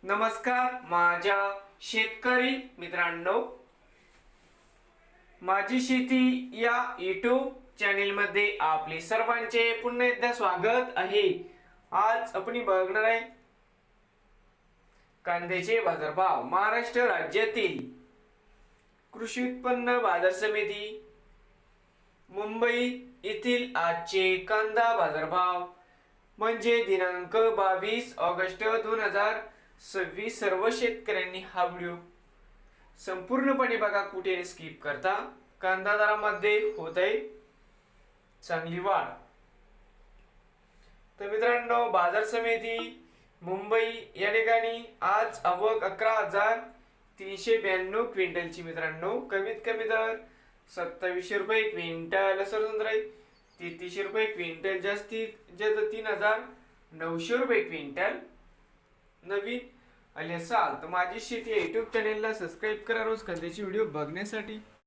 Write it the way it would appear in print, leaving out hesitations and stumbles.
नमस्कार माझ्या शेतकरी मित्रांनो, माझी शेती या यूट्यूब चॅनेल मध्ये आपले सर्वांचे पुन्हा एकदा स्वागत आहे। आज आपण बघणार आहे कांद्याचे बाजारभाव। महाराष्ट्र राज्यातील कृषी उत्पन्न बाजार समिती मुंबई येथील आजचे कांदा बाजारभाव म्हणजे दिनांक 22 ऑगस्ट 2026। सर्व शेतकऱ्यांनी हा व्हिडिओ संपूर्णपणे बघा, कुठे स्किप करता। कांदा दरामध्ये होत आहे चांगली वाढ। तर मित्रांनो, बाजार समिती मुंबई या ठिकाणी आज आवक 11,392 क्विंटलची मित्रांनो। कमीत कमी दर 2700 रुपये क्विंटल सरसंद्र 3300 रुपये क्विंटल, जास्तीत जास्त 3,900 रुपये क्विंटल। नवीन आले असाल तर माझी शेती युट्यूब चॅनेलला सबस्क्राईब करा रोज कांद्याचे व्हिडिओ बघण्यासाठी।